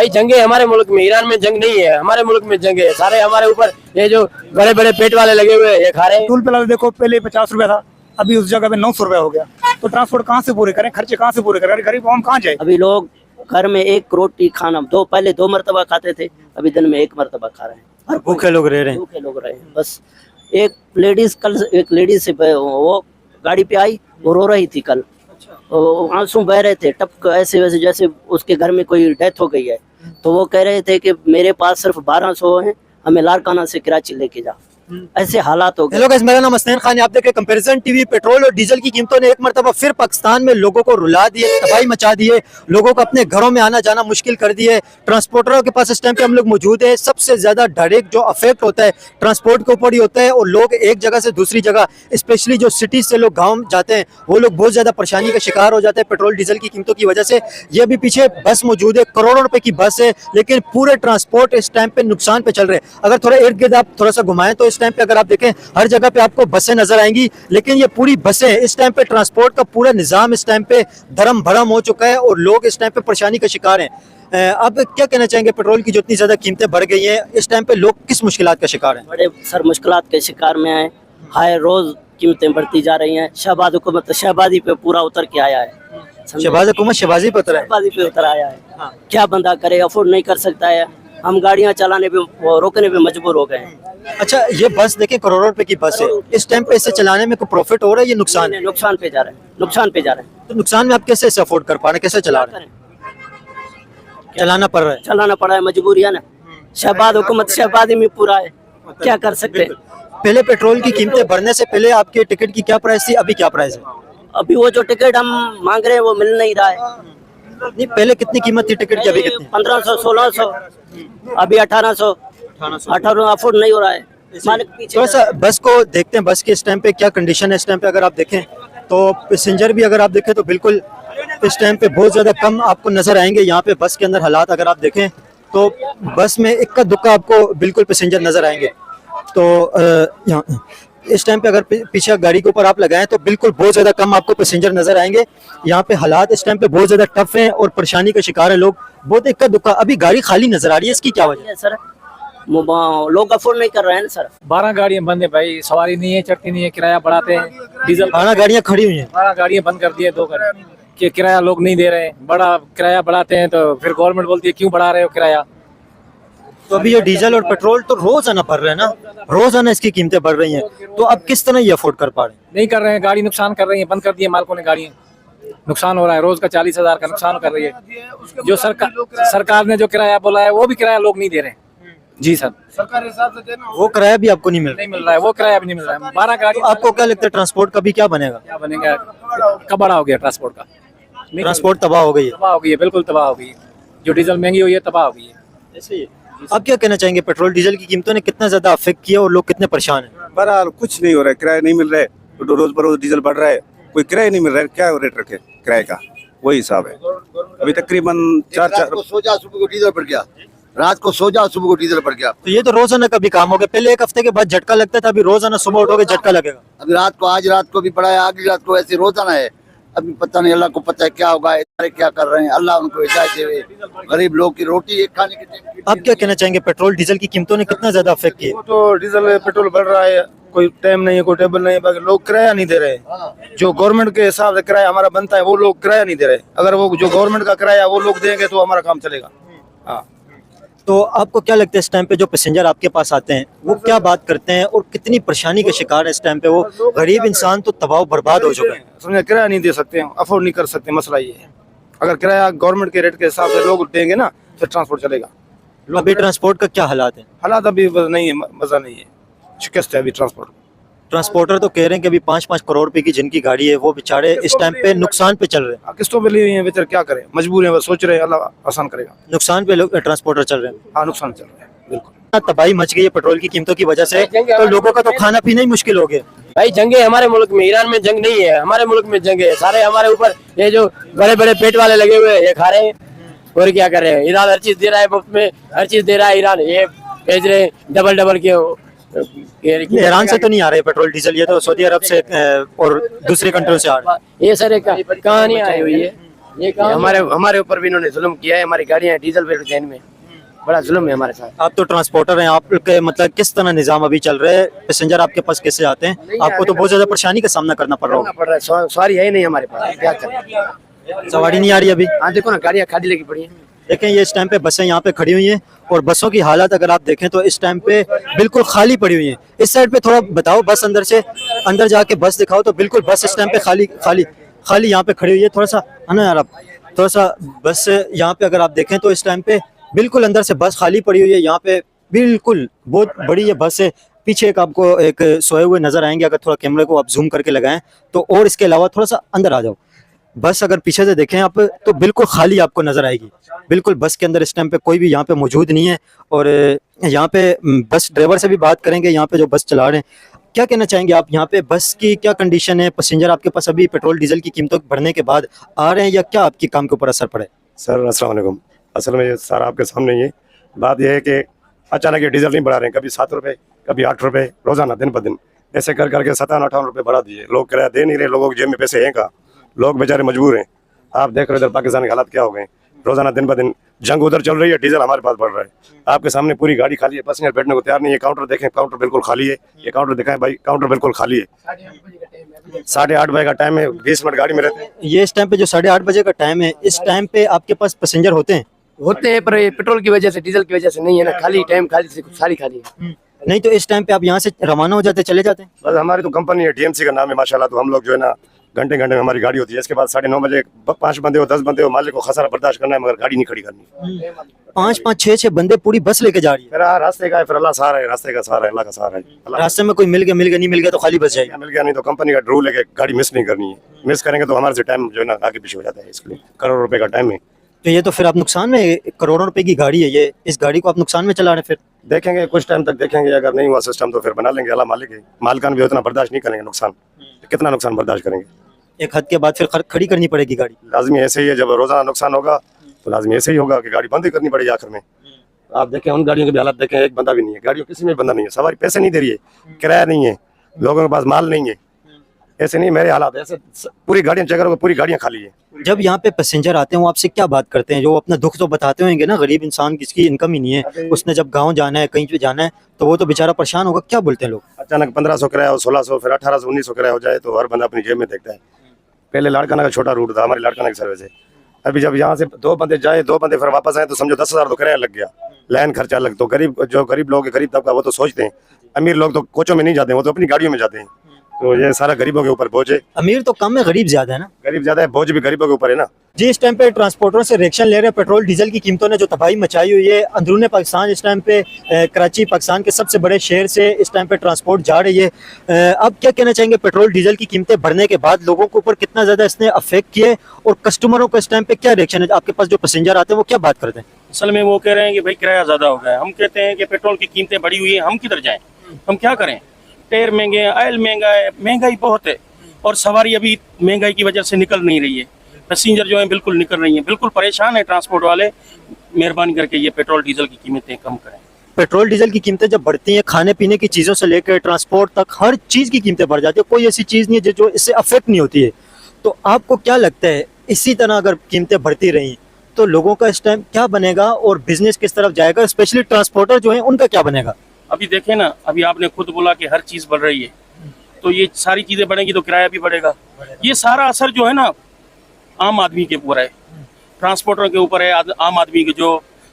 भाई जंग है हमारे मुल्क में, ईरान में जंग नहीं है, हमारे मुल्क में जंग है। सारे हमारे ऊपर ये जो बड़े बड़े पेट वाले लगे हुए हैं ये खा रहे हैं। टूल प्लाजा देखो, पहले 50 रुपया था, अभी उस जगह पे 900 रुपया हो गया। तो ट्रांसपोर्ट कहाँ से पूरे करें, खर्चे कहाँ से पूरे करें, गरीब आवाम कहाँ जाए। अभी लोग घर में एक रोटी खाना पहले 2 मरतबा खाते थे, अभी दिन में 1 मरतबा खा रहे हैं। और भूखे लोग रह रहे हैं। भूखे लोग रहे हैं। बस एक लेडीज से वो गाड़ी पे आई, वो रो रही थी कल, आंसू बह रहे थे टपक ऐसे वैसे जैसे उसके घर में कोई डेथ हो गई है। तो वो कह रहे थे कि मेरे पास सिर्फ 1200 है, हमें लारकाना से कराची लेके जा। ऐसे हालात हो गए। हेलो गाइस, मेरा नाम हसनैन खान है। आप देख रहे हैं कंपैरिजन टीवी। पेट्रोल और डीजल की कीमतों ने एक मरतबा फिर पाकिस्तान में लोगों को रुला दिए, तबाही मचा दिए, लोगों को अपने घरों में आना जाना मुश्किल कर दिए। ट्रांसपोर्टरों के पास इस टाइम पे हम लोग मौजूद है। सबसे ज्यादा डायरेक्ट जो अफेक्ट होता है ट्रांसपोर्ट के ऊपर ही होता है, और लोग एक जगह से दूसरी जगह, स्पेशली जो सिटी से लोग गाँव जाते हैं, वो लोग बहुत ज्यादा परेशानी का शिकार हो जाते हैं पेट्रोल डीजल की कीमतों की वजह से। ये भी पीछे बस मौजूद है, करोड़ों रुपए की बस है, लेकिन पूरे ट्रांसपोर्ट इस टाइम पे नुकसान पे चल रहे हैं। अगर थोड़ा इर्द गिर्द आप थोड़ा सा घुमाएं तो इस टाइम पे अगर आप देखें हर जगह पे आपको बसें नजर आएंगी, लेकिन ये पूरी बसें इस टाइम पे ट्रांसपोर्ट का पूरा निजाम इस टाइम पे धर्म भरम हो चुका है और लोग इस टाइम पे परेशानी का शिकार हैं। अब क्या कहना चाहेंगे, पेट्रोल की जो इतनी ज्यादा कीमतें बढ़ गई हैं, इस टाइम पे लोग किस मुश्किलात का शिकार हैं? बड़े सर मुश्किलात के शिकार में आए, हाय रोज कीमतें बढ़ती जा रही हैं। शहबाज हुकूमत शहबाजी पे पूरा उतर के आया है। शहबाज हुकूमत शहबाजी पे उतर है। शहबाजी पे उतर आया है। क्या बंदा करे, अफोर्ड नहीं कर सकता है। हम गाड़ियां चलाने पे रोकने पे मजबूर हो गए हैं। अच्छा, ये बस देखें करोड़ों रुपए की बस है, इस टाइम पे इसे चलाने में कोई प्रॉफिट हो रहा है, ये नुकसान है? नुकसान पे जा रहे हैं, नुकसान पे जा रहे हैं। तो नुकसान में आप कैसे इसे अफोर्ड कर पा रहे हैं, कैसे चला रहे हैं? चलाना पड़ रहा है। चलाना पड़ा है, मजबूरी है ना। शहबाज हुकूमत शहबाजी में पूरा है, क्या कर सकते हैं। पहले पेट्रोल की कीमतें बढ़ने से पहले आपके टिकट की क्या प्राइस थी, अभी क्या प्राइस है? अभी वो जो टिकट हम मांग रहे हैं वो मिल नहीं रहा है। नहीं, पहले कितनी कीमत थी टिकट की, अभी कितनी? 1500 1600, अभी 1800 अफोर्ड नहीं हो रहा है। मालिक पीछे थोड़ा सा बस को देखते हैं, बस की इस टाइम पे क्या कंडीशन है। इस टाइम पे अगर आप देखें तो पैसेंजर भी अगर आप देखें तो बिल्कुल इस टाइम पे बहुत ज्यादा कम आपको नजर आएंगे। यहाँ पे बस के अंदर हालात अगर आप देखें तो बस में इक्का दुक्का आपको बिल्कुल पैसेंजर नजर आएंगे। तो यहाँ इस टाइम पे अगर पीछे गाड़ी के ऊपर आप लगाएं तो बिल्कुल बहुत ज्यादा कम आपको पैसेंजर नजर आएंगे। यहाँ पे हालात इस टाइम पे बहुत ज्यादा टफ हैं और परेशानी का शिकार है लोग, बहुत इक्का दुक्का। अभी गाड़ी खाली नजर आ रही है, इसकी क्या वजह है सर? लोग अफोर्ड नहीं कर रहे हैं सर। 12 गाड़ियां बंद है भाई, सवारी नहीं है, चढ़ती नहीं है, किराया बढ़ाते हैं। डीजल 12 गाड़ियाँ खड़ी हुई हैं। 12 गाड़ियां बंद कर दी है, 2 कि किराया लोग नहीं दे रहे हैं। बड़ा किराया बढ़ाते हैं तो फिर गवर्नमेंट बोलती है क्यों बढ़ा रहे हो किराया। तो अभी ये डीजल और पेट्रोल तो रोजाना बढ़ रहे हैं ना, रोजाना इसकी कीमतें बढ़ रही हैं, तो अब किस तरह ये अफोर्ड कर पा रहे हैं? नहीं कर रहे हैं, गाड़ी नुकसान कर रही है, बंद कर दी है मालकों ने गाड़ियां। नुकसान हो रहा है, रोज का 40,000 का नुकसान कर रही है। जो सरकार ने जो किराया बोला है वो भी किराया लोग नहीं दे रहे हैं। जी सर, सरकार हिसाब से देना, वो किराया भी आपको नहीं मिल रहा है, वो किराया भी नहीं मिल रहा है। 12 गाड़ी। तो आपको क्या लगता है ट्रांसपोर्ट का भी क्या बनेगा? क्या बनेगा, कब बड़ा हो गया ट्रांसपोर्ट का? ट्रांसपोर्ट तबाह हो गई है। तबाह हो गई है, बिल्कुल तबाह हो गई है। जो डीजल महंगी हुई है तबाह हो गई है। ऐसे ही आप क्या कहना चाहेंगे, पेट्रोल डीजल की कीमतों ने कितना ज्यादा अफेक्ट किया और लोग कितने परेशान हैं? बहरहाल कुछ नहीं हो रहा है, किराया नहीं मिल रहा है, तो रोज बरोज डीजल बढ़ रहा है, कोई किराया नहीं मिल रहा है। क्या रेट रखे किराए का, वही हिसाब है। अभी तकरीबन 4 सो जा सुबह को डीजल बढ़ गया, रात को सो जा सुबह को डीजल बढ़ गया। तो ये तो रोजाना का भी काम हो गया। पहले एक हफ्ते के बाद झटका लगता था, अभी रोजाना सुबह उठोगे झटका लगेगा। अभी रात को, आज रात को भी पड़ा है, अगली रात को ऐसे रोजाना है। अभी पता नहीं, अल्लाह को पता है क्या होगा, क्या कर रहे हैं। अल्लाह उनको हिदायत देवे, गरीब लोग की रोटी एक खाने की। आप क्या कहना चाहेंगे, पेट्रोल डीजल की कीमतों ने कितना ज्यादा अफेक्ट किया? तो डीजल पेट्रोल बढ़ रहा है, कोई टाइम नहीं है, कोई टेबल नहीं है, बाकी लोग किराया नहीं दे रहे। जो गवर्नमेंट के हिसाब से किराया हमारा बनता है वो लोग किराया नहीं दे रहे। अगर वो जो गवर्नमेंट का किराया वो लोग देंगे तो हमारा काम चलेगा। हाँ, तो आपको क्या लगता है इस टाइम पे जो पैसेंजर आपके पास आते हैं वो क्या बात करते हैं और कितनी परेशानी के शिकार है इस टाइम पे? वो गरीब इंसान तो तबाह बर्बाद हो चुका है। समझे, किराया नहीं दे सकते, अफोर्ड नहीं कर सकते। मसला ये है, अगर किराया गवर्नमेंट के रेट के हिसाब से लोग देंगे ना फिर ट्रांसपोर्ट चलेगा। अभी ट्रांसपोर्ट का क्या हालात है? हालात अभी नहीं है, मजा नहीं है, शिकस्त है अभी ट्रांसपोर्ट। ट्रांसपोर्टर तो कह रहे हैं कि अभी 5-5 करोड़ रुपए की जिनकी गाड़ी है वो बेचारे इस टाइम पे नुकसान पे चल रहे हैं। किस्तों पे ली हुई है बेचारे, क्या करें, मजबूर है, बस सोच रहे हैं अल्लाह आसान करेगा। नुकसान पे लोग ट्रांसपोर्टर चल रहे हैं। हाँ, नुकसान चल रहा है बिल्कुल। तबाही मच गई है पेट्रोल की कीमतों की वजह से, तो लोगों का तो खाना पीना ही मुश्किल हो गया। भाई जंग है हमारे मुल्क में, ईरान में जंग नहीं है, हमारे मुल्क में जंग है। सारे हमारे ऊपर ये जो बड़े बड़े पेट वाले लगे हुए हैं ये खा रहे हैं और क्या कर रहे हैं। ईरान हर चीज दे रहा है मुफ्त में, हर चीज दे रहा है ईरान, ये भेज रहे हैं डबल के। ईरान से तो नहीं आ रहे पेट्रोल डीजल, ये तो सऊदी अरब से और दूसरे कंट्रियों से आ रहे हैं। ये सर कहानी आई हुई है, ये हमारे हमारे ऊपर भी इन्होंने जुल्म किया है। हमारी गाड़ियां डीजल पे चैन में बड़ा जुल्म है हमारे साथ। आप तो ट्रांसपोर्टर हैं, आपके मतलब किस तरह निजाम अभी चल रहा है? पैसेंजर आपके पास कैसे आते हैं? आपको तो बहुत ज्यादा परेशानी का सामना करना पड़ रहा करना पड़ रहा है, सवारी है ही नहीं हमारे पास, क्या करें? होगा, सवारी नहीं आ रही अभी। हाँ देखो ना, गाड़ियां खाली लगी पड़ी हैं। देखें ये इस टाइम पे बसें यहाँ पे खड़ी हुई हैं और बसों की हालत अगर आप देखें तो इस टाइम पे बिल्कुल खाली पड़ी हुई है। इस साइड पे थोड़ा बताओ, बस अंदर से अंदर जाके बस दिखाओ तो बिल्कुल बस इस टाइम पे खाली खाली खाली यहाँ पे खड़ी हुई है। थोड़ा सा है ना यार, आप थोड़ा सा बस यहाँ पे अगर आप देखें तो इस टाइम पे बिल्कुल अंदर से बस खाली पड़ी हुई है। यहाँ पे बिल्कुल बहुत बड़ी ये बस है। पीछे एक आपको एक सोए हुए नजर आएंगे, अगर थोड़ा कैमरे को आप जूम करके लगाएं तो। और इसके अलावा थोड़ा सा अंदर आ जाओ, बस अगर पीछे से देखें आप तो बिल्कुल खाली आपको नजर आएगी। बिल्कुल बस के अंदर इस टाइम पे कोई भी यहाँ पे मौजूद नहीं है। और यहाँ पे बस ड्राइवर से भी बात करेंगे, यहाँ पे जो बस चला रहे हैं। क्या कहना चाहेंगे आप, यहाँ पे बस की क्या कंडीशन है? पैसेंजर आपके पास अभी पेट्रोल डीजल की कीमतों बढ़ने के बाद आ रहे हैं या क्या आपके काम के ऊपर असर पड़े? सर अस्सलाम वालेकुम। असल में ये सारा आपके सामने ही है। बात यह है कि अचानक ये डीजल नहीं बढ़ा रहे हैं, कभी 7 रुपये कभी 8 रुपये, रोजाना दिन ब दिन ऐसे कर करके 57-58 रुपये बढ़ा दिए। लोग किराया दे नहीं रहे, लोगों की जेब में पैसे हैं कहाँ, लोग बेचारे मजबूर हैं। आप देख रहे हो इधर पाकिस्तान के हालात क्या हो गए। रोजाना दिन ब दिन जंग उधर चल रही है, डीजल हमारे पास बढ़ रहा है। आपके सामने पूरी गाड़ी खाली है, पैसेंजर बैठने को तैयार नहीं है। काउंटर देखें, काउंटर बिल्कुल खाली है। ये काउंटर दिखाएं भाई, काउंटर बिल्कुल खाली है। 8:30 बजे का टाइम है, 20 मिनट गाड़ी में रहते हैं। ये इस टाइम पे जो 8:30 बजे का टाइम है, इस टाइम पे आपके पास पैसेंजर होते हैं? होते हैं पर ये पेट्रोल की वजह से, डीजल की वजह से नहीं है ना, खाली टाइम खाली से सारी खाली है। नहीं तो इस टाइम पे आप यहाँ से रवाना हो जाते, चले जाते हैं? बस हमारी तो कंपनी है, DMC का नाम है माशाल्लाह। तो हम लोग जो है ना घंटे घंटे में हमारी गाड़ी होती है। इसके बाद 9:30 बजे 5 बंदे हो 10 बंदे हो, मालिक को खसारा बर्दाश्त करना है मगर गाड़ी नहीं खड़ी करनी। 5-5, 6-6 बंदे पूरी बस लेके जा रही है। फिर रास्ते का है, फिर अल्लाह सहारा है, रास्ते का सहारा है, अल्लाह का सहारा है। अल्लाह रास्ते में कोई मिल गया नहीं मिल गया तो खाली बस जाएगी। मिल गया नहीं तो कंपनी का रूल है कि गाड़ी मिस नहीं करनी है। मिस करेंगे तो हमारे से टाइम जो है ना आगे पीछे हो जाता है। इसके लिए करोड़ों रुपए का टाइम है। तो ये तो फिर आप नुकसान में, करोड़ों रुपए की गाड़ी है ये, इस गाड़ी को आप नुकसान में चला रहे हैं। फिर देखेंगे कुछ टाइम तक देखेंगे, अगर नहीं हुआ सिस्टम तो फिर बना लेंगे। अल्लाह मालिक है, मालकान भी उतना बर्दाश्त नहीं करेंगे नुकसान। कितना नुकसान बर्दाश्त करेंगे? एक हद के बाद फिर खड़ी करनी पड़ेगी गाड़ी। लाजमी ऐसे ही है, जब रोजाना नुकसान होगा तो लाजमी ऐसे ही होगा कि गाड़ी बंद ही करनी पड़ेगी आखिर में। आप देखें उन गाड़ियों की भी हालत देखें, एक बंदा भी नहीं है गाड़ियों, किसी में बंदा नहीं है। सवारी पैसे नहीं दे रही है, किराया नहीं है, लोगों के पास माल नहीं है। ऐसे नहीं मेरे हालात, ऐसे पूरी गाड़ियां चेक करोगे, पूरी गाड़ियां खाली है। जब यहाँ पे पैसेंजर आते हैं वो आपसे क्या बात करते हैं? जो अपना दुख तो बताते होंगे ना, गरीब इंसान किसकी इनकम ही नहीं है, उसने जब गाँव जाना है, कहीं पे जाना है तो वो तो बेचारा परेशान होगा। क्या बोलते हैं लोग? अचानक 1500 किराया हो, 1600, फिर 1800, 1900 किराया हो जाए तो हर बंदा अपनी जेब में देखता है। पहले लाड़काना का छोटा रूट था, हमारी लाड़काना की सर्विस है। अभी जब यहाँ से 2 बंदे जाए, 2 बंदे फिर वापस आए तो समझो 10,000 तो किराया लग गया, लाइन खर्चा अलग। तो गरीब, जो गरीब लोग है, गरीब तबका, वो तो सोचते हैं। अमीर लोग तो कोचों में नहीं जाते, वो तो अपनी गाड़ियों में जाते हैं। तो ये सारा गरीबों के ऊपर बोझ है। अमीर तो कम है, गरीब ज्यादा है ना। गरीब ज्यादा है, बोझ भी गरीबों के ऊपर है ना। जी, इस टाइम पे ट्रांसपोर्टरों से रिएक्शन ले रहे हैं। पेट्रोल डीजल की कीमतों ने जो तबाही मचाई हुई है अंदरूनी पाकिस्तान, इस टाइम पे कराची पाकिस्तान के सबसे बड़े शहर से इस टाइम पे ट्रांसपोर्ट जा रही है। अब क्या कहना चाहेंगे, पेट्रोल डीजल की कीमतें बढ़ने के बाद लोगों के ऊपर कितना ज्यादा इसने अफेक्ट किए और कस्टमरों का इस टाइम पे क्या रिएक्शन है? आपके पास जो पैसेंजर आते हैं वो क्या बात करते हैं? असल में वो कह रहे हैं कि भाई किराया ज्यादा हो गया है। हम कहते हैं कि पेट्रोल की कीमतें बढ़ी हुई है, हम किधर जाएं, हम क्या करें? टायर महंगे हैं, ऑयल महंगा है, महंगाई बहुत है और सवारी अभी महंगाई की वजह से निकल नहीं रही है। पैसेंजर जो है बिल्कुल निकल रही है, बिल्कुल परेशान है ट्रांसपोर्ट वाले। मेहरबानी करके ये पेट्रोल डीजल की कीमतें कम करें। पेट्रोल डीजल की कीमतें जब बढ़ती हैं, खाने पीने की चीज़ों से लेकर ट्रांसपोर्ट तक हर चीज़ की कीमतें बढ़ जाती है। कोई ऐसी चीज़ नहीं है जो इससे अफेक्ट नहीं होती है। तो आपको क्या लगता है, इसी तरह अगर कीमतें बढ़ती रही तो लोगों का इस टाइम क्या बनेगा और बिजनेस किस तरफ जाएगा? स्पेशली ट्रांसपोर्टर जो है उनका क्या बनेगा? अभी देखें ना, अभी आपने खुद बोला कि हर चीज़ बढ़ रही है, तो ये सारी चीज़ें बढ़ेंगी तो किराया भी बढ़ेगा। ये सारा असर जो है ना आम आदमी के ऊपर है, ट्रांसपोर्टर के ऊपर है। आम आदमी के जो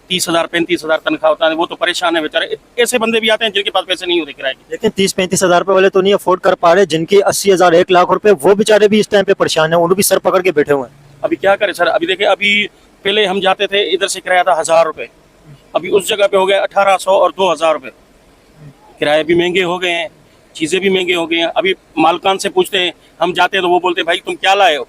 30,000 35,000 तनख्वाह होता है वो तो परेशान है बेचारे। ऐसे बंदे भी आते हैं जिनके पास पैसे नहीं होते किराए के। लेकिन 30-35 हज़ार रुपए वाले तो नहीं अफोर्ड कर पा रहे, जिनके 80,000 1 लाख रुपए, वो बेचारे भी इस टाइम पे परेशान है, उन्होंने भी सर पकड़ के बैठे हुए हैं। अभी क्या करें सर? अभी देखिए, अभी पहले हम जाते थे, इधर से किराया था 1,000 रुपये, अभी उस जगह पे हो गया 1,800 और 2,000 रुपये। किराए भी महंगे हो गए हैं, चीज़ें भी महंगे हो गई हैं। अभी मालकान से पूछते हैं, हम जाते हैं तो वो बोलते हैं भाई तुम क्या लाए हो,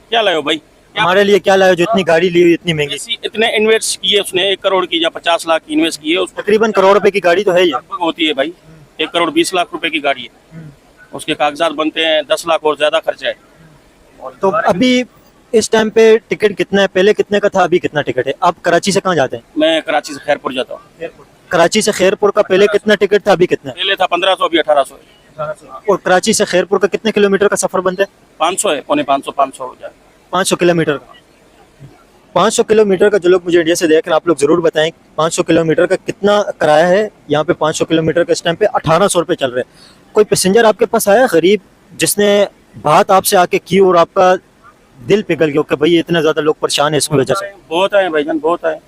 क्या लाए हो भाई, हमारे लिए क्या लाया जो इतनी गाड़ी ली हुई, इतनी महंगी? इतने इन्वेस्ट किए उसने, 1 करोड़ की या 50 लाख की इन्वेस्ट किए, उसको तकरीबन करोड़ रुपए की गाड़ी तो है ये। लगभग होती है भाई। 1 करोड़ 20 लाख रुपए की गाड़ी है, उसके कागजात बनते हैं, 10 लाख और ज्यादा खर्चा है। तो अभी इस टाइम पे टिकट कितना है? पहले कितने का था, अभी कितना टिकट है? आप कराची से कहाँ जाते हैं? मैं कराची से खैरपुर जाता हूँ। कराची से खैरपुर का पहले कितना टिकट था, अभी कितना है? पहले था 1500, अभी 1800 है। और कराची से खैरपुर का कितने किलोमीटर का सफर बनता है? 500 है, पौने 500 हो जाए। 500 किलोमीटर का। 500 किलोमीटर का, जो लोग मुझे इंडिया से देख रहे हैं, आप लोग जरूर बताएं 500 किलोमीटर का कितना किराया है। यहाँ पे 500 किलोमीटर का इस टाइम पे 1800 रुपये चल रहे हैं। कोई पैसेंजर आपके पास आया गरीब जिसने बात आपसे आके की और आपका दिल पिघल गया कि भाई इतने ज्यादा लोग परेशान है इसकी वजह से? बहुत है भाईजान, बहुत है।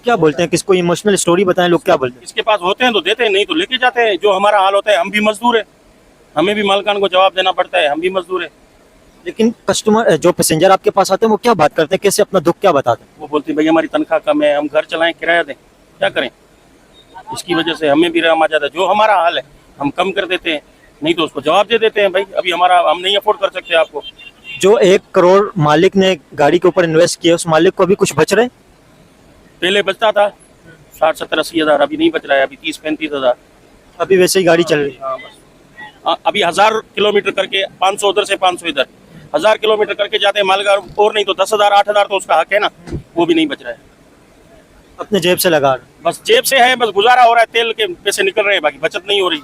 क्या बोलते हैं, किसको इमोशनल स्टोरी बताएं, लोग क्या बोलते हैं? इसके पास होते हैं तो देते हैं, नहीं तो लेके जाते हैं। जो हमारा हाल होता है, हम भी मजदूर है, हमें भी मालकान को जवाब देना पड़ता है, हम भी मजदूर है। लेकिन कस्टमर जो पैसेंजर आपके पास आते हैं वो क्या बात करते हैं, कैसे अपना दुख क्या बताते हैं? वो बोलते हैं भाई हमारी तनख्वाह कम है, हम घर चलाएं, किराया दें, क्या करें। इसकी वजह से हमें भी रहम आ जाता है। जो हमारा हाल है हम कम कर देते हैं, नहीं तो उसको जवाब दे देते हैं भाई अभी हमारा, हम नहीं अफोर्ड कर सकते आपको। जो 1 करोड़ मालिक ने गाड़ी के ऊपर इन्वेस्ट किया, उस मालिक को अभी कुछ बच रहे हैं? पहले बचता था 60, 70, 80 हज़ार, अभी नहीं बच रहा है, अभी 30, 35 हज़ार। अभी वैसे ही गाड़ी चल रही है। हाँ बस। अभी 1000 किलोमीटर करके 500 उधर से 500 इधर, 1000 किलोमीटर करके जाते हैं मालगार, और नहीं तो 10,000, 8,000 तो उसका हक है ना, वो भी नहीं बच रहा है। अपने जेब से लगा रहे हैं। बस जेब से है, बस गुजारा हो रहा है, तेल के पैसे निकल रहे हैं, बाकी बचत नहीं हो रही।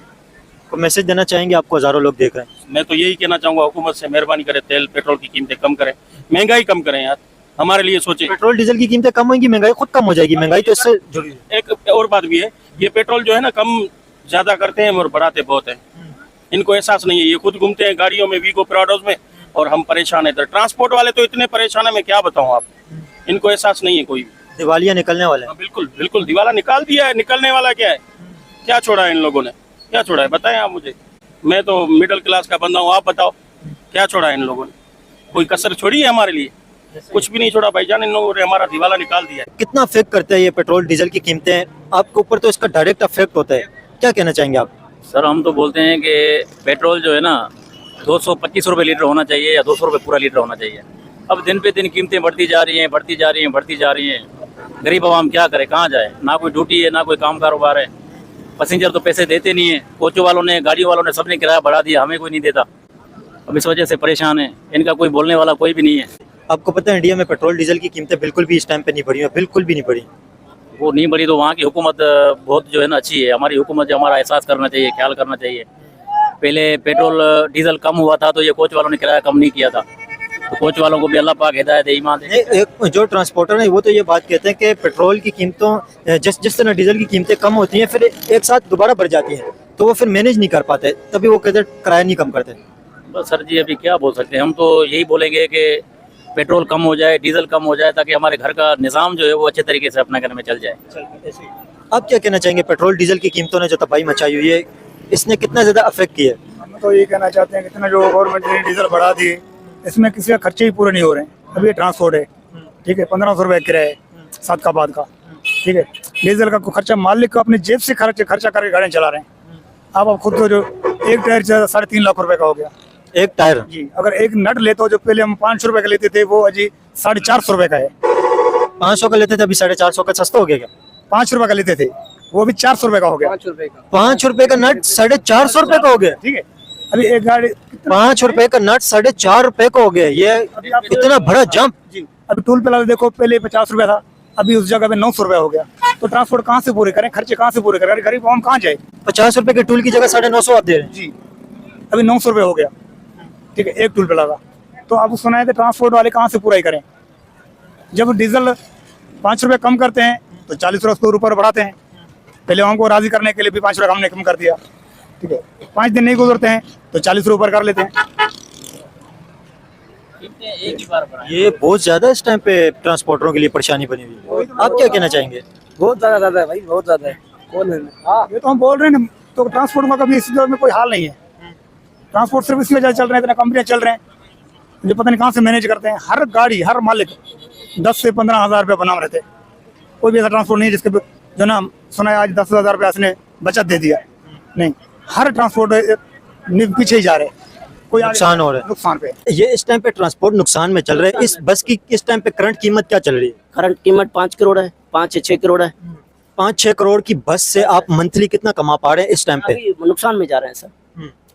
को मैसेज देना चाहेंगे? आपको हजारों लोग देख रहे हैं। मैं तो यही कहना चाहूंगा हुकूमत से, मेहरबानी करे तेल पेट्रोल की कीमतें कम करें, महंगाई कम करें यार, हमारे लिए सोचे। पेट्रोल डीजल की कीमतें कम होंगी, महंगाई खुद कम हो जाएगी। महंगाई तो इससे जुड़ी है। एक और बात भी है, ये पेट्रोल जो है ना कम ज्यादा करते हैं और बढ़ाते बहुत है, इनको एहसास नहीं है। ये खुद घूमते हैं गाड़ियों में, वीगो प्राडोज में, और हम परेशान है। ट्रांसपोर्ट वाले तो इतने परेशान है, मैं क्या बताऊं आप, इनको एहसास नहीं है कोई भी। दिवालिया निकलने वाले हैं। हाँ, बिल्कुल बिल्कुल दिवाला निकाल दिया है, निकलने वाला क्या है, क्या छोड़ा है इन लोगों ने, क्या छोड़ा है बताएं आप मुझे। मैं तो मिडिल क्लास का बंदा हूँ, आप बताओ क्या छोड़ा है इन लोगों ने, कोई कसर छोड़ी है हमारे लिए? कुछ भी नहीं छोड़ा भाईजान, इन लोगों ने हमारा दिवाला निकाल दिया है। कितना अफेक्ट करते हैं ये पेट्रोल डीजल की कीमतें आपके ऊपर? तो इसका डायरेक्ट अफेक्ट होता है, क्या कहना चाहेंगे आप? सर हम तो बोलते हैं कि पेट्रोल जो है ना 225 रुपये लीटर होना चाहिए या 200 रुपये पूरा लीटर होना चाहिए। अब दिन पे दिन कीमतें बढ़ती जा रही हैं, बढ़ती जा रही हैं, बढ़ती जा रही हैं। गरीब आवाम क्या करे, कहाँ जाए, ना कोई ड्यूटी है, ना कोई काम कारोबार है। पैसेंजर तो पैसे देते नहीं है, कोचों वालों ने, गाड़ियों वालों ने, सबने किराया बढ़ा दिया, हमें कोई नहीं देता। अब इस वजह से परेशान है, इनका कोई बोलने वाला कोई भी नहीं है। आपको पता है इंडिया में पेट्रोल डीजल की कीमतें बिल्कुल भी इस टाइम पे नहीं बढ़ी है, बिल्कुल भी नहीं बढ़ी। वो नहीं बढ़ी तो वहाँ की हुकूमत बहुत जो है ना अच्छी है। हमारी हुकूमत जो हमारा एहसास करना चाहिए, ख्याल करना चाहिए। पहले पेट्रोल डीजल कम हुआ था तो ये कोच वालों ने किराया कम नहीं किया था, तो कोच वालों को भी अल्लाह पाक हिदायत दे, ईमान दे। एक जो ट्रांसपोर्टर है वो तो ये बात कहते हैं कि पेट्रोल की कीमतों जिस तरह डीजल की कीमतें कम होती हैं फिर एक साथ दोबारा बढ़ जाती हैं, तो वो फिर मैनेज नहीं कर पाते, तभी वो कहते किराया नहीं कम करते। बस सर जी अभी क्या बोल सकते हैं, हम तो यही बोलेंगे कि पेट्रोल कम हो जाए, डीजल कम हो जाए, ताकि हमारे घर का निज़ाम जो है वो अच्छे तरीके से अपना घर में चल जाए। आप क्या कहना चाहेंगे, पेट्रोल डीजल की कीमतों ने जो तबाही मचाई हुई है इसने कितना ज़्यादा अफेक्ट किया है? हम तो ये कहना चाहते हैं कि इतना जो गवर्नमेंट ने डीजल बढ़ा दिए, इसमें किसी का खर्चे ही पूरे नहीं हो रहे हैं। अभी ये ट्रांसपोर्ट है, ठीक है, 1500 रुपये किराया है सादकाबाद का, ठीक है। डीजल का खर्चा मालिक को अपनी जेब से खर्चा करके गाड़ियाँ चला रहे हैं। आप खुद तो जो एक टायर 3.5 लाख रुपए का हो गया एक टायर जी। अगर एक नट लेते हो, जो पहले हम 500 रुपए का लेते थे, वो अजी 450 रुपए का है। 500 का लेते थे, अभी 450 का सस्ता हो गया क्या? 5 रुपए का लेते थे, वो भी 400 रुपए का हो गया। 5 रुपए का नट 450 रुपए का हो गया, ठीक है। अभी एक गाड़ी 5 रुपए का नट 4.5 रुपए का हो गया, ये इतना बड़ा जंप। जी, अभी टूल प्लाजा देखो, पहले 50 रुपए था, अभी उस जगह पे 900 रुपए हो गया। तो ट्रांसपोर्ट कहाँ से पूरे करें, खर्चे कहाँ से पूरे करें, गरीब आवाम कहाँ जाए? 50 रुपए के टूल की जगह 950 आप दे रहे हैं जी, अभी 900 रुपए हो गया, ठीक है, एक टूल प्लाजा। तो अब सुना है कि ट्रांसपोर्ट वाले कहाँ से पूरा ही करें? जब डीजल 5 रुपए कम करते हैं तो 40 रुपये उसको ऊपर बढ़ाते हैं। पहले हमको राजी करने के लिए भी 5 रुपये हमने कम कर दिया, ठीक है। 5 दिन नहीं गुजरते हैं तो 40 रुपये ऊपर कर लेते हैं। ये बहुत ज्यादा इस टाइम पे ट्रांसपोर्टरों के लिए परेशानी बनी हुई है। आप क्या कहना चाहेंगे? बहुत ज्यादा है भाई, बहुत ज्यादा है। कौन है? ये तो हम बोल रहे हैं ना, तो ट्रांसपोर्ट का कभी इस दौर में कोई हाल नहीं है। ट्रांसपोर्ट सिर्फ इसी वजह से चल रहे हैं, इतना कंपनियां चल रहे हैं जो पता नहीं कहाँ से मैनेज करते हैं। हर गाड़ी, हर मालिक 10 से 15 हज़ार रुपये बना रहते। कोई भी ऐसा ट्रांसपोर्ट नहीं जिसके जो ना सुना है आज 10,000 रुपये उसने बचत दे दिया, नहीं। हर ट्रांसपोर्ट पीछे ही जा रहे हैं, कोई नुकसान हो रहा है, नुकसान पे। ये इस टाइम पे ट्रांसपोर्ट नुकसान में चल रहे हैं। इस बस की इस टाइम पे करंट कीमत क्या चल रही है? करंट कीमत 5 करोड़ है, 5 से 6 करोड़ है। 5-6 करोड़ की बस से आप मंथली कितना कमा पा रहे हैं इस टाइम पे? अभी नुकसान में जा रहे हैं सर।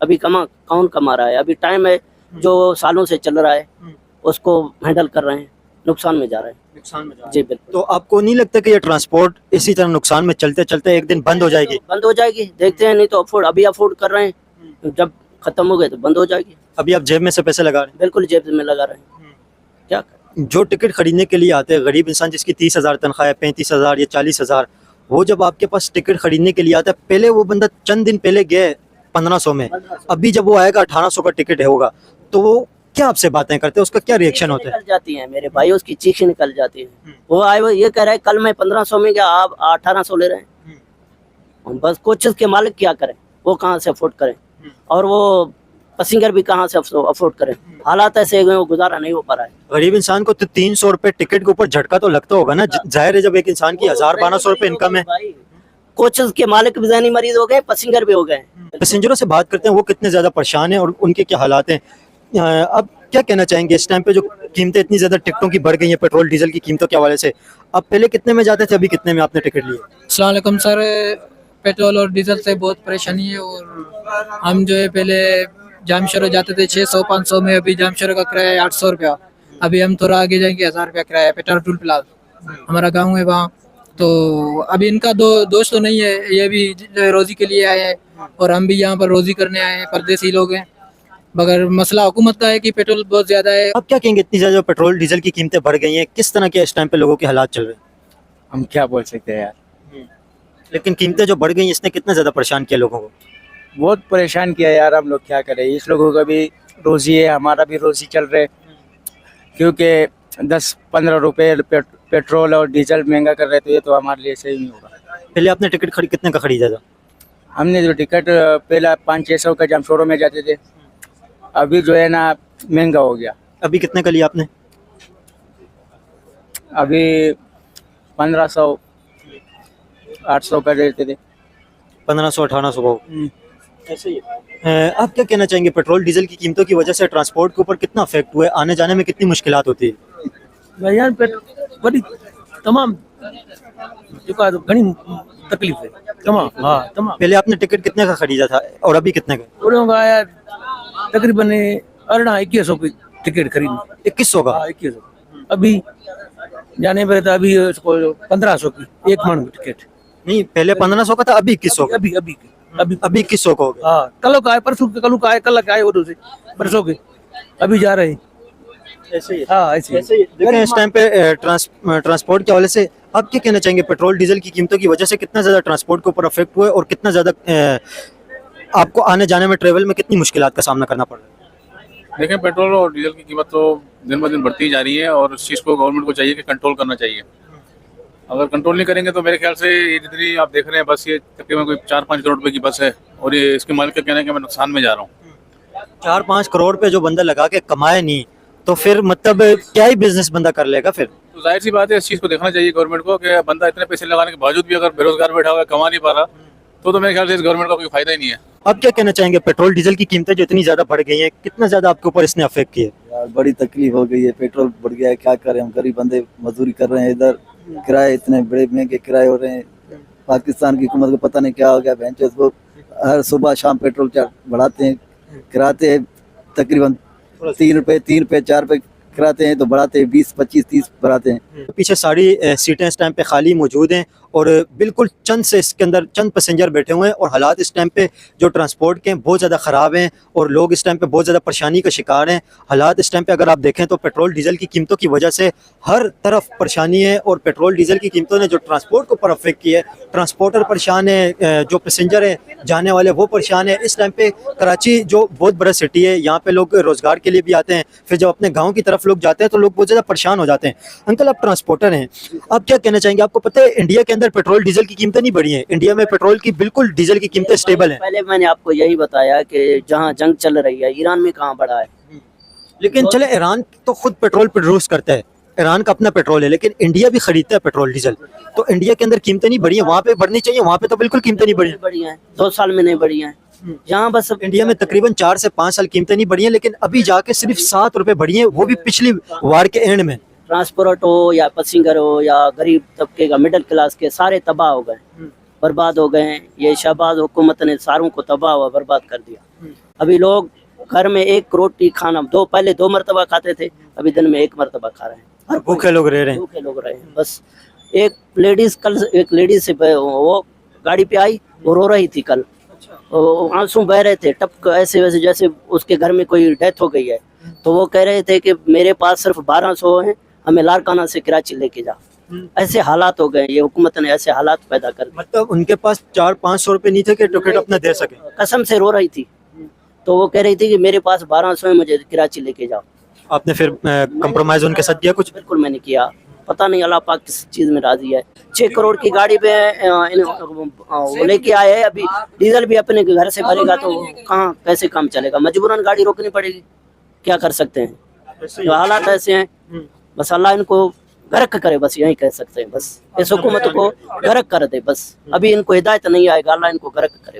अभी कौन कमा रहा है? अभी टाइम है जो सालों से चल रहा है, उसको हैंडल कर रहे हैं, नुकसान में जा रहे हैं। नुकसान में जा रहे हैं। जी बिल्कुल। तो आपको नहीं लगता कि ये ट्रांसपोर्ट इसी तरह नुकसान में चलते चलते एक दिन बंद हो जाएगी? बंद हो जाएगी, देखते हैं। नहीं तो अभी अफोर्ड कर रहे हैं, जब खत्म हो गए तो बंद हो जाएगी। अभी आप जेब में से पैसे लगा रहे हैं? बिल्कुल जेब में लगा रहे हैं, क्या करें? जो टिकट खरीदने के लिए आते हैं गरीब इंसान जिसकी 30,000 तनख्वाह है, 35,000 या 40,000, वो जब आपके पास टिकट खरीदने के लिए आता है, पहले वो बंदा चंद दिन पहले गए 1500 में, अभी जब वो आएगा 1800 का टिकट होगा, तो वो क्या आपसे बातें करते हैं, उसका क्या रिएक्शन होता है? निकल जाती है मेरे भाई, उसकी चीखें निकल जाती है। वो आए वो ये कह रहा है कल मैं 1500 में गया, आप 1800 ले रहे हैं। बस कोचेस के मालिक क्या करें, वो कहाँ से अफोर्ड करें, और वो पैसेंजर भी कहाँ से अफोर्ड करें। हालात ऐसे हैं, वो गुजारा नहीं हो पा रहा है। गरीब इंसान को तो 300 रुपए टिकट के ऊपर झटका तो लगता होगा ना, जाहिर है जब एक इंसान की 1000-1200 रुपए इनकम है। कोचेस के मालिक भी ज़हनी मरीज हो गए, पैसेंजर भी हो गए। पैसेंजरों से बात करते हैं, वो कितने ज्यादा परेशान हैं और उनके क्या हालात हैं। अब क्या कहना चाहेंगे इस टाइम पे जो कीमतें इतनी ज्यादा टिकटों की बढ़ गई हैं, पेट्रोल डीजल की कीमतों के हवाले से, अब पहले कितने में जाते थे, अभी कितने में आपने टिकट लिए? अस्सलाम वालेकुम सर, पेट्रोल और डीजल से बहुत परेशानी है, और हम जो है पहले जामशोरा जाते थे 600-500 में, अभी जामशोरा का किराया है 800 रुपया। अभी हम थोड़ा आगे जाएंगे 1000 रुपया किराया है, पेट्रोल टूल प्लाजा हमारा गाँव है वहाँ। तो अभी इनका दोस्त तो नहीं है, ये भी रोजी के लिए आए हैं और हम भी यहाँ पर रोजी करने आए हैं, परदेसी लोग हैं। मगर मसला हुकूमत का है कि पेट्रोल बहुत ज़्यादा है। अब क्या कहेंगे, इतनी ज़्यादा पेट्रोल डीजल की कीमतें बढ़ गई हैं, किस तरह के इस टाइम पे लोगों के हालात चल रहे हैं? हम क्या बोल सकते हैं यार, लेकिन कीमतें जो बढ़ गई इसने कितना ज़्यादा परेशान किया लोगों को? बहुत परेशान किया यार, हम लोग क्या करें। इस लोगों का भी रोजी है, हमारा भी रोजी चल रहे, क्योंकि 10-15 रुपए पेट्रोल और डीजल महंगा कर रहे, तो ये तो हमारे लिए सही नहीं होगा। पहले आपने टिकट कितने का खरीदा था? हमने जो टिकट पहला 500-600 का जामशोरों में जाते थे, अभी जो है ना महंगा हो गया। अभी कितने का लिया आपने? अभी 1500 800 का देते थे। 1500-1800 का। ऐसे ही है। आप क्या कहना चाहेंगे, पेट्रोल डीजल की कीमतों की वजह से ट्रांसपोर्ट के ऊपर कितना अफेक्ट हुआ है, आने जाने में कितनी मुश्किलात होती है? भैया बड़ी तमाम घनी तकलीफ है, तमाम। हाँ तमाम। पहले आपने टिकट कितने का खरीदा था और अभी कितने का? आया तकरीबन 2100 की टिकट खरीदी। 2100 का? 2100। अभी जाने पर था, अभी उसको 1500 की एक मन की टिकट। नहीं, पहले 1500 का था, अभी 2100 का? अभी 2100 का हो गया। हाँ, कल का आए, परसों के कल का आए, कल का आए, वो से परसों के अभी जा रहे हैं। ऐसे ही। हाँ ऐसे ही। देखें इस टाइम पे ट्रांसपोर्ट के हवाले से आप क्या कहना चाहेंगे, पेट्रोल डीजल की कीमतों की वजह से कितना ज्यादा ट्रांसपोर्ट के ऊपर अफेक्ट हुआ है और कितना ज्यादा आपको आने जाने में, ट्रेवल में कितनी मुश्किलात का सामना करना पड़ रहा है? देखें, पेट्रोल और डीजल की कीमत तो दिन ब दिन बढ़ती जा रही है और इस चीज़ को गवर्नमेंट को चाहिए कि कंट्रोल करना चाहिए। अगर कंट्रोल नहीं करेंगे तो मेरे ख्याल से ये जितनी आप देख रहे हैं बस, ये तकरीबन कोई 4-5 करोड़ रुपए की बस है और ये इसके मालिक का कहना है कि मैं नुकसान में जा रहा हूँ। 4-5 करोड़ पे जो बंदा लगा के कमाए नहीं, तो फिर मतलब क्या ही बिजनेस बंदा कर लेगा फिर? तो जाहिर सी बात है, इस चीज़ को देखना चाहिए गवर्नमेंट को कि बंदा इतने पैसे लगाने के बावजूद भी अगर बेरोजगार बैठा हुआ है, कमा नहीं पा रहा, तो मेरे ख्याल से इस गवर्नमेंट का कोई फायदा ही नहीं है। अब क्या कहना चाहेंगे, पेट्रोल डीजल की कीमतें जो इतनी ज्यादा बढ़ गई हैं, कितना ज्यादा आपके ऊपर इसने अफेक्ट किया? यार बड़ी तकलीफ हो गई है, पेट्रोल बढ़ गया है, क्या करें हम गरीब बंदे, मजदूरी कर रहे हैं, इधर किराए इतने बड़े महंगे किराए हो रहे हैं। पाकिस्तान की हुकूमत को पता नहीं क्या हो गया, बेंचेस वो हर सुबह शाम पेट्रोल बढ़ाते हैं, किराते हैं तकरीबन 3 रुपए 4 रुपए कराते हैं, तो बढ़ाते हैं 20, 25, 30 बढ़ाते हैं। पीछे सारी सीटें इस टाइम पे खाली मौजूद हैं और बिल्कुल चंद से इसके अंदर चंद पैसेंजर बैठे हुए हैं और हालात इस टाइम पे जो ट्रांसपोर्ट के बहुत ज़्यादा ख़राब हैं और लोग इस टाइम पे बहुत ज़्यादा परेशानी का शिकार हैं। हालात इस टाइम पे अगर आप देखें तो पेट्रोल डीजल की कीमतों की वजह से हर तरफ परेशानी है और पेट्रोल डीजल की कीमतों ने जो ट्रांसपोर्ट को ऊपर अफेक्ट किया है, ट्रांसपोर्टर परेशान है, जो पैसेंजर हैं जाने वाले वो परेशान है। इस टाइम पे कराची जो बहुत बड़ा सिटी है, यहाँ पे लोग रोज़गार के लिए भी आते हैं, फिर जब अपने गाँव की तरफ लोग जाते हैं तो लोग बहुत ज़्यादा परेशान हो जाते हैं। अंकल, आप ट्रांसपोर्टर हैं, आप क्या कहना चाहेंगे? आपको पता है इंडिया के अंदर पेट्रोल डीजल की कीमतें नहीं बढ़ी हैं, इंडिया में पेट्रोल की बिल्कुल डीजल की कीमतें स्टेबल हैं। पहले मैंने आपको यही बताया कि जहाँ जंग चल रही है, ईरान में कहाँ बढ़ा है। लेकिन चले, ईरान तो खुद पेट्रोल प्रोड्यूस करता है, ईरान का अपना पेट्रोल है, लेकिन इंडिया भी खरीदता है पेट्रोल डीजल, तो इंडिया के अंदर कीमतें नहीं बढ़ी हैं, वहाँ पे बढ़नी चाहिए, वहाँ पे तो बिल्कुल कीमतें नहीं बढ़ी हैं। 2 साल में नहीं बढ़ी हैं, यहाँ बस इंडिया में तकरीबन 4 से 5 साल कीमतें नहीं बढ़ी हैं, लेकिन अभी जाके सिर्फ 7 रुपए बढ़ी हैं, वो भी पिछली वार के एंड में। ट्रांसपोर्ट हो या पैसेंजर हो या गरीब तबके का, मिडिल क्लास के, सारे तबाह हो गए, बर्बाद हो गए हैं। ये शहबाज हुकूमत ने सारों को तबाह हुआ बर्बाद कर दिया। अभी लोग घर में 1 रोटी खाना पहले 2 मरतबा खाते थे, अभी दिन में 1 मरतबा खा रहे हैं। भूखे लोग रह रहे हैं, भूखे लोग रहे हैं। बस एक लेडीज से वो गाड़ी पे आई, वो रो रही थी कल, आंसू बह रहे थे, टपक ऐसे वैसे जैसे उसके घर में कोई डेथ हो गई है। तो वो कह रहे थे कि मेरे पास सिर्फ 1200 हैं हमें लारकाना से कराची लेके जा। ऐसे हालात हो गए, ये हुकूमत ने ऐसे हालात पैदा कर दिए। मतलब उनके पास 400-500 रुपए नहीं थे कि टिकट अपना दे सके। कसम से रो रही थी, तो वो कह रही थी कि मेरे पास 1200 है, मुझे कराची लेके जाओ। आपने फिर कंप्रोमाइज उनके साथ किया कुछ? बिल्कुल मैंने किया, पता नहीं अल्लाह पाक किस चीज में राजी है। 6 करोड़ की गाड़ी पे वो लेके आए हैं, अभी डीजल भी अपने घर से भरेगा तो कहाँ कैसे काम चलेगा, मजबूरन गाड़ी रोकनी पड़ेगी, क्या कर सकते हैं, तो हालात ऐसे हैं। बस अल्लाह इनको गर्क करे, बस यही कह सकते हैं, बस इस हुकूमत को गर्क कर दे, बस अभी इनको हिदायत नहीं आएगा, अल्लाह इनको गर्क करे।